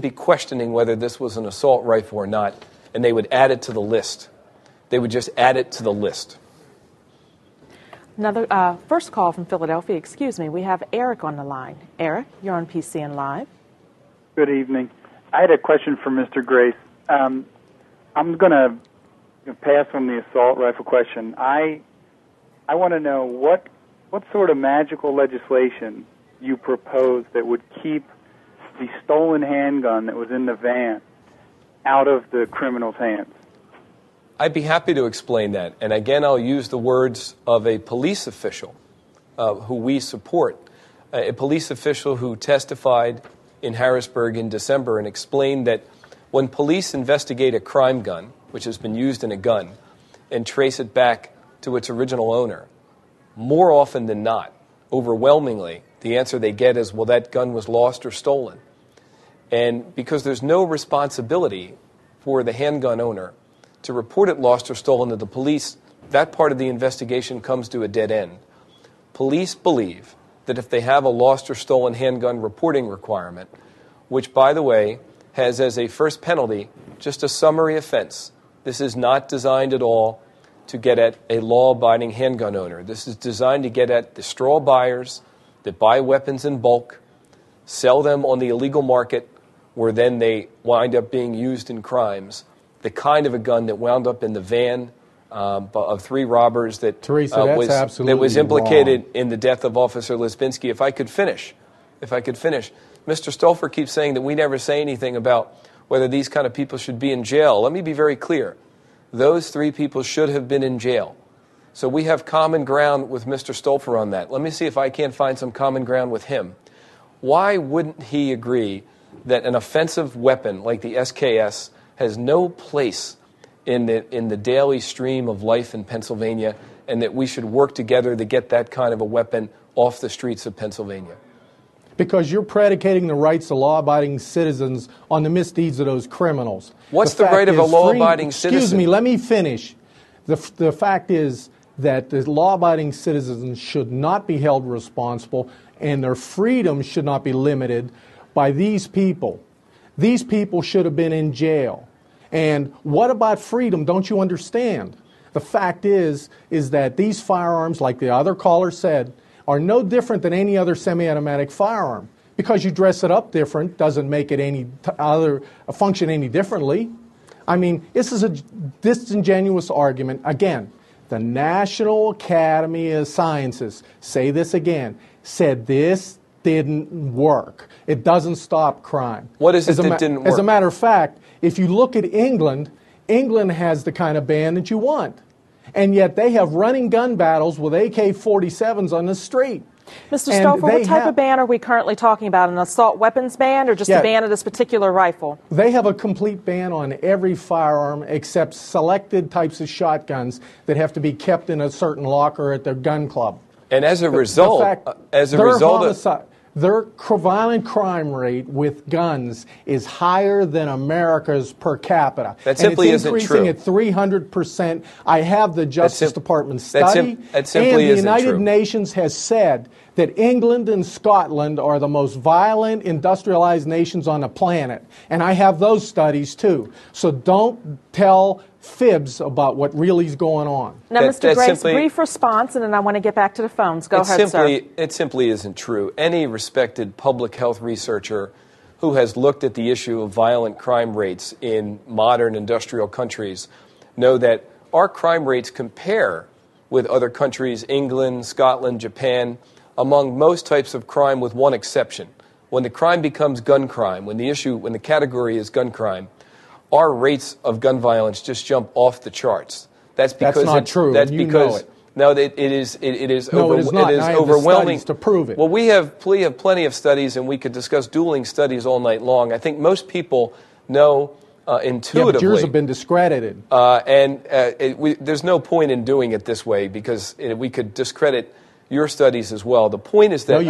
be questioning whether this was an assault rifle or not, and they would add it to the list. They would just add it to the list. Another first call from Philadelphia. Excuse me. We have Eric on the line. Eric, you're on PCN Live. Good evening. I had a question for Mr. Grace. I'm going to pass on the assault rifle question. I want to know what sort of magical legislation you propose that would keep the stolen handgun that was in the van out of the criminal's hands. I'd be happy to explain that. And again, I'll use the words of a police official who we support, a police official who testified in Harrisburg in December and explained that when police investigate a crime gun, which has been used in a gun, and trace it back to its original owner, more often than not, overwhelmingly, the answer they get is, well, that gun was lost or stolen. And because there's no responsibility for the handgun owner to report it lost or stolen to the police, that part of the investigation comes to a dead end. Police believe that if they have a lost or stolen handgun reporting requirement, which, by the way, has as a first penalty just a summary offense, this is not designed at all to get at a law-abiding handgun owner. This is designed to get at the straw buyers that buy weapons in bulk, sell them on the illegal market, where then they wind up being used in crimes. The kind of a gun that wound up in the van of three robbers that, Teresa, was implicated in the death of Officer Lisbinski. If I could finish. Mr. Stolfer keeps saying that we never say anything about whether these kind of people should be in jail. Let me be very clear. Those three people should have been in jail. So we have common ground with Mr. Stolfer on that. Let me see if I can't find some common ground with him. Why wouldn't he agree that an offensive weapon like the SKS has no place in the daily stream of life in Pennsylvania, and that we should work together to get that kind of a weapon off the streets of Pennsylvania? Because you're predicating the rights of law-abiding citizens on the misdeeds of those criminals. What's the right of a law-abiding citizen? Excuse me, let me finish. The fact is that the law-abiding citizens should not be held responsible, and their freedom should not be limited by these people. These people should have been in jail. And what about freedom? Don't you understand? The fact is that these firearms, like the other caller said, are no different than any other semi-automatic firearm. Because you dress it up different doesn't make it function any differently. I mean, this is a disingenuous argument. Again, the National Academy of Sciences, say this again, said this didn't work. It doesn't stop crime. What is it that didn't work? As a matter of fact, if you look at England, England has the kind of ban that you want. And yet they have running gun battles with AK-47s on the street. Mr. Stouffer, what type of ban are we currently talking about? An assault weapons ban or just a ban of this particular rifle? They have a complete ban on every firearm except selected types of shotguns that have to be kept in a certain locker at their gun club. And as a result, their violent crime rate with guns is higher than America's per capita. That simply isn't true. It's increasing at 300%. I have the Justice Department study. That simply and the isn't United true. Nations has said that England and Scotland are the most violent industrialized nations on the planet. And I have those studies too. So don't tell fibs about what really is going on. Now, Mr. Grace, brief response, and then I want to get back to the phones. Go ahead, sir. It simply isn't true. Any respected public health researcher who has looked at the issue of violent crime rates in modern industrial countries know that our crime rates compare with other countries, England, Scotland, Japan, among most types of crime with one exception. When the crime becomes gun crime, when the category is gun crime, our rates of gun violence just jump off the charts. That's not true. That's you because know it. No, it is. It is overwhelming. To prove it. Well, we have plenty of studies, and we could discuss dueling studies all night long. I think most people know intuitively. Yeah, but yours have been discredited. There's no point in doing it this way because we could discredit your studies as well. The point is that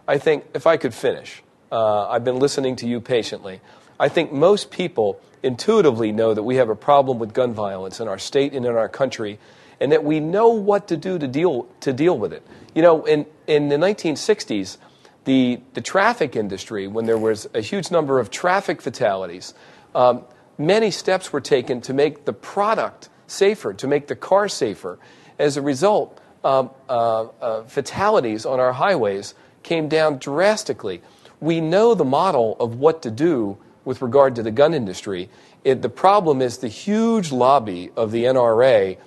I think if I could finish, I've been listening to you patiently. I think most people intuitively know that we have a problem with gun violence in our state and in our country, and that we know what to do to deal with it. You know, in the 1960s, The traffic industry, when there was a huge number of traffic fatalities, many steps were taken to make the product safer, to make the car safer. As a result, fatalities on our highways came down drastically. We know the model of what to do with regard to the gun industry. The problem is the huge lobby of the NRA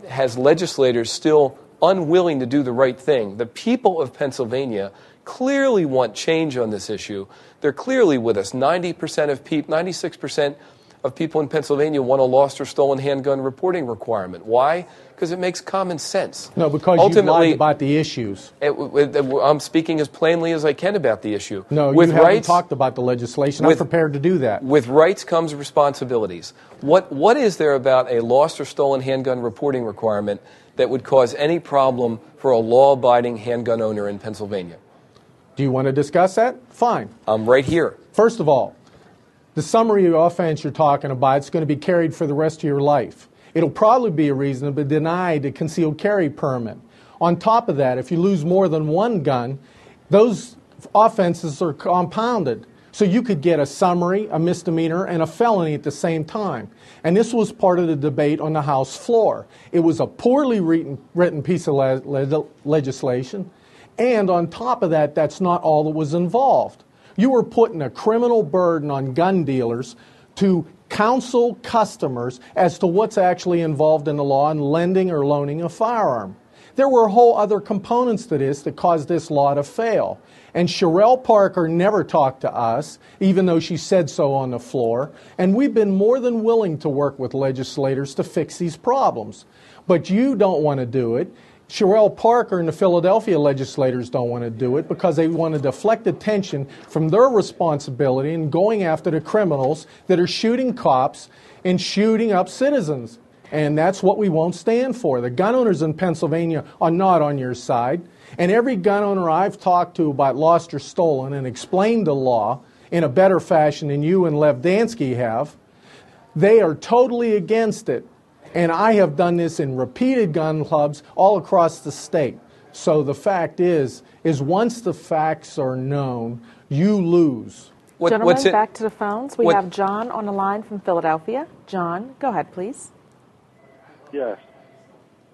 has legislators still unwilling to do the right thing. The people of Pennsylvania clearly want change on this issue. They're clearly with us. 96% of people in Pennsylvania want a lost or stolen handgun reporting requirement. Why? Because it makes common sense. No, because you lied about the issues. I'm speaking as plainly as I can about the issue. No, you haven't talked about the legislation. I'm prepared to do that. With rights comes responsibilities. What is there about a lost or stolen handgun reporting requirement that would cause any problem for a law-abiding handgun owner in Pennsylvania? Do you want to discuss that? Fine. I'm right here. First of all, the summary of offense you're talking about is going to be carried for the rest of your life. It'll probably be a reason to be denied a concealed carry permit. On top of that, if you lose more than one gun, those offenses are compounded. So you could get a summary, a misdemeanor, and a felony at the same time. And this was part of the debate on the House floor. It was a poorly written piece of legislation. And on top of that, that's not all that was involved. You were putting a criminal burden on gun dealers to counsel customers as to what's actually involved in the law in lending or loaning a firearm. There were whole other components to this that caused this law to fail. And Sherelle Parker never talked to us, even though she said so on the floor. And we've been more than willing to work with legislators to fix these problems. But you don't want to do it. Sherelle Parker and the Philadelphia legislators don't want to do it because they want to deflect attention from their responsibility in going after the criminals that are shooting cops and shooting up citizens. And that's what we won't stand for. The gun owners in Pennsylvania are not on your side. And every gun owner I've talked to about lost or stolen and explained the law in a better fashion than you and Lev Dansky have, they are totally against it. And I have done this in repeated gun clubs all across the state. So the fact is once the facts are known, you lose. Gentlemen, back to the phones. We have John on the line from Philadelphia. John, go ahead, please. Yes.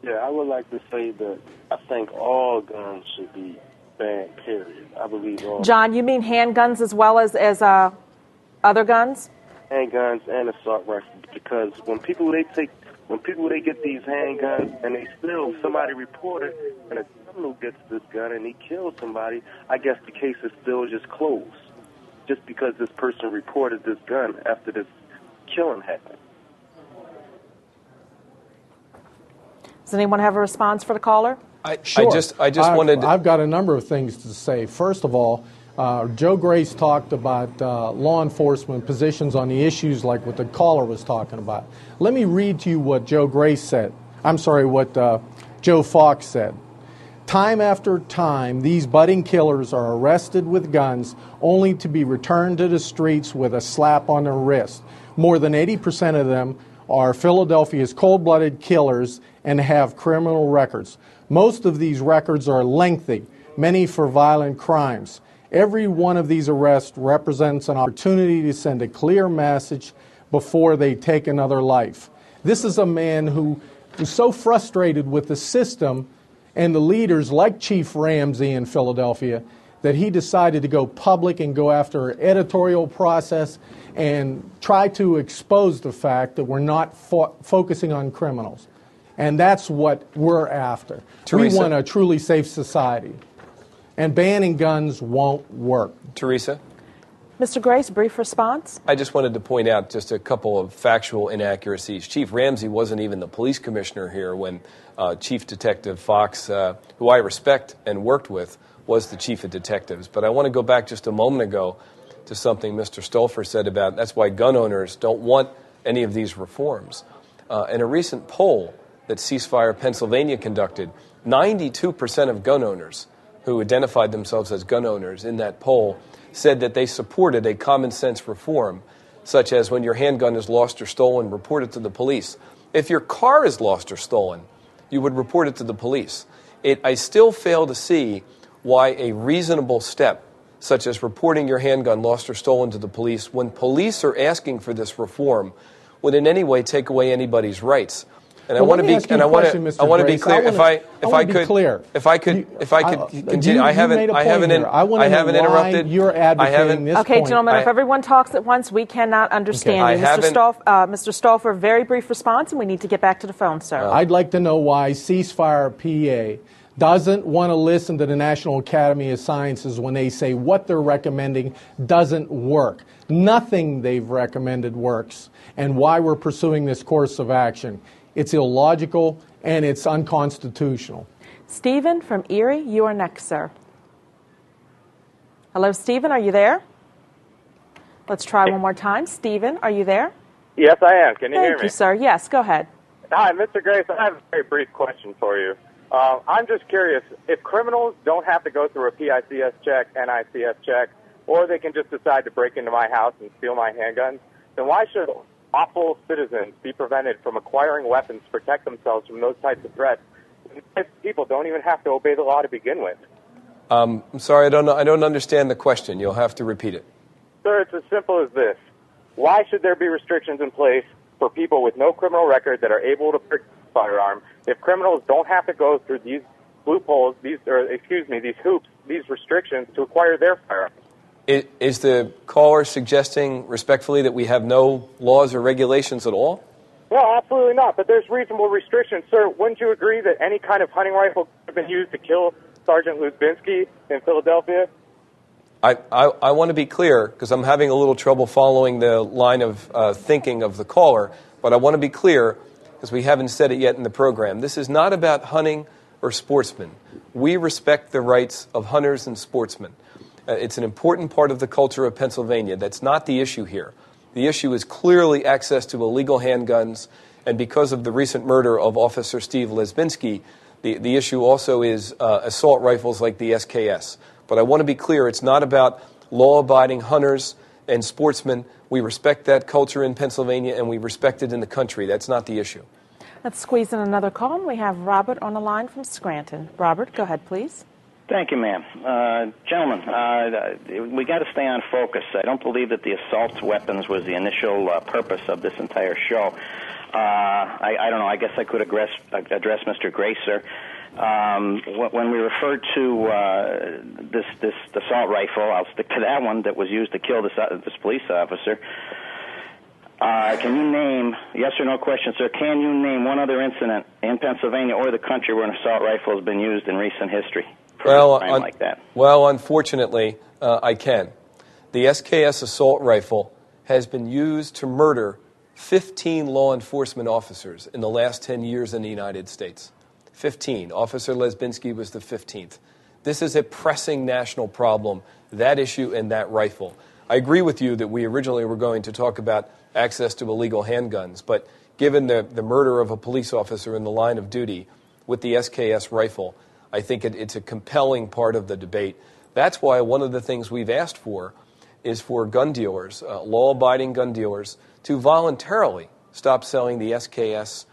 Yeah, I would like to say that I think all guns should be banned, period. I believe all. John, you mean handguns as well as other guns? Handguns and assault rifles, because when people they get these handguns and they still, somebody reported and a criminal gets this gun and he kills somebody, I guess the case is still just closed, just because this person reported this gun after this killing happened. Does anyone have a response for the caller? Sure. I've got a number of things to say. First of all, Joe Grace talked about law enforcement positions on the issues like what the caller was talking about. Let me read to you what Joe Grace said. What Joe Fox said. Time after time, these budding killers are arrested with guns only to be returned to the streets with a slap on their wrist. More than 80% of them are Philadelphia's cold-blooded killers and have criminal records. Most of these records are lengthy, many for violent crimes. Every one of these arrests represents an opportunity to send a clear message before they take another life. This is a man who was so frustrated with the system and the leaders like Chief Ramsey in Philadelphia that he decided to go public and go after an editorial process and try to expose the fact that we're not focusing on criminals. And that's what we're after. Teresa? We want a truly safe society. And banning guns won't work. Teresa? Mr. Grace, brief response? I just wanted to point out just a couple of factual inaccuracies. Chief Ramsey wasn't even the police commissioner here when Chief Detective Fox, who I respect and worked with, was the chief of detectives. But I want to go back just a moment ago to something Mr. Stolfer said about that's why gun owners don't want any of these reforms. In a recent poll that Ceasefire Pennsylvania conducted, 92% of gun owners who identified themselves as gun owners in that poll said that they supported a common sense reform, such as when your handgun is lost or stolen, report it to the police. If your car is lost or stolen, you would report it to the police. I still fail to see why a reasonable step, such as reporting your handgun lost or stolen to the police, when police are asking for this reform, would in any way take away anybody's rights. And I want to be clear. If I could continue. I haven't interrupted. You're advocating this point. Okay, gentlemen, if everyone talks at once, we cannot understand you. Mr. Stauffer, very brief response, and we need to get back to the phone, sir. I'd like to know why Ceasefire PA doesn't want to listen to the National Academy of Sciences when they say what they're recommending doesn't work. Nothing they've recommended works, and why we're pursuing this course of action. It's illogical and it's unconstitutional. Stephen from Erie, you are next, sir. Hello, Stephen, are you there? Let's try one more time. Stephen, are you there? Yes, I am. Can you hear me? Thank you, sir. Yes, go ahead. Hi, Mr. Grace. I have a very brief question for you. I'm just curious, if criminals don't have to go through a PICS check, NICS check, or they can just decide to break into my house and steal my handguns, then why should lawful citizens be prevented from acquiring weapons to protect themselves from those types of threats? People don't even have to obey the law to begin with. I'm sorry, I don't understand the question. You'll have to repeat it. Sir, it's as simple as this. Why should there be restrictions in place for people with no criminal record that are able to purchase a firearm if criminals don't have to go through these loopholes, these hoops, these restrictions to acquire their firearms? Is the caller suggesting respectfully that we have no laws or regulations at all? No, absolutely not. But there's reasonable restrictions. Sir, wouldn't you agree that any kind of hunting rifle could have been used to kill Sergeant Luzbinski in Philadelphia? I want to be clear, because I'm having a little trouble following the line of thinking of the caller, but I want to be clear, because we haven't said it yet in the program. This is not about hunting or sportsmen. We respect the rights of hunters and sportsmen. It's an important part of the culture of Pennsylvania. That's not the issue here. The issue is clearly access to illegal handguns, and because of the recent murder of Officer Steve Lesbinski, the issue also is assault rifles like the SKS. But I want to be clear, it's not about law-abiding hunters and sportsmen. We respect that culture in Pennsylvania, and we respect it in the country. That's not the issue. Let's squeeze in another call, and we have Robert on the line from Scranton. Robert, go ahead, please. Thank you, ma'am. Gentlemen, we got to stay on focus. I don't believe that the assault weapons was the initial purpose of this entire show. I don't know. I guess I could address Mr. Gracer. When we referred to this assault rifle, I'll stick to that one that was used to kill this police officer. Can you name, yes or no question, sir, can you name one other incident in Pennsylvania or the country where an assault rifle has been used in recent history? Like that? Well, unfortunately, I can. The SKS assault rifle has been used to murder 15 law enforcement officers in the last 10 years in the United States. 15. Officer Lesbinski was the 15th. This is a pressing national problem, that issue and that rifle. I agree with you that we originally were going to talk about access to illegal handguns, but given the murder of a police officer in the line of duty with the SKS rifle, I think it's a compelling part of the debate. That's why one of the things we've asked for is for gun dealers, law-abiding gun dealers, to voluntarily stop selling the SKS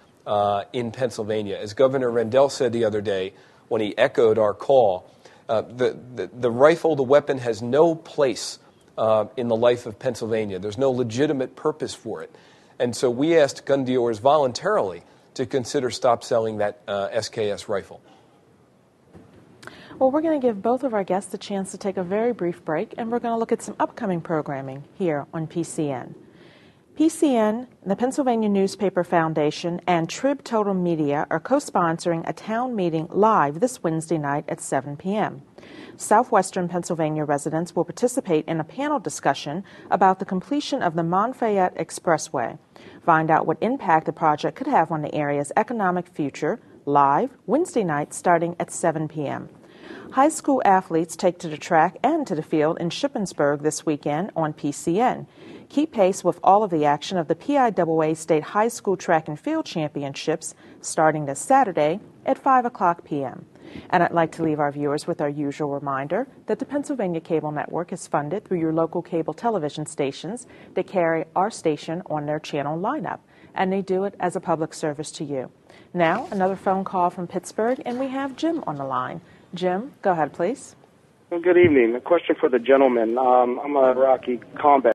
in Pennsylvania. As Governor Rendell said the other day when he echoed our call, the rifle, the weapon, has no place in the life of Pennsylvania. There's no legitimate purpose for it. And so we asked gun dealers voluntarily to consider stop selling that SKS rifle. Well, we're going to give both of our guests a chance to take a very brief break, and we're going to look at some upcoming programming here on PCN. PCN, the Pennsylvania Newspaper Foundation, and Trib Total Media are co-sponsoring a town meeting live this Wednesday night at 7 p.m. Southwestern Pennsylvania residents will participate in a panel discussion about the completion of the Monfayette Expressway. Find out what impact the project could have on the area's economic future live Wednesday night starting at 7 p.m. High school athletes take to the track and to the field in Shippensburg this weekend on PCN. Keep pace with all of the action of the PIAA State High School Track and Field Championships starting this Saturday at 5 o'clock p.m. And I'd like to leave our viewers with our usual reminder that the Pennsylvania Cable Network is funded through your local cable television stations that carry our station on their channel lineup, and they do it as a public service to you. Now, another phone call from Pittsburgh, and we have Jim on the line. Jim, go ahead, please. Well, good evening. A question for the gentleman. I'm a Iraqi combat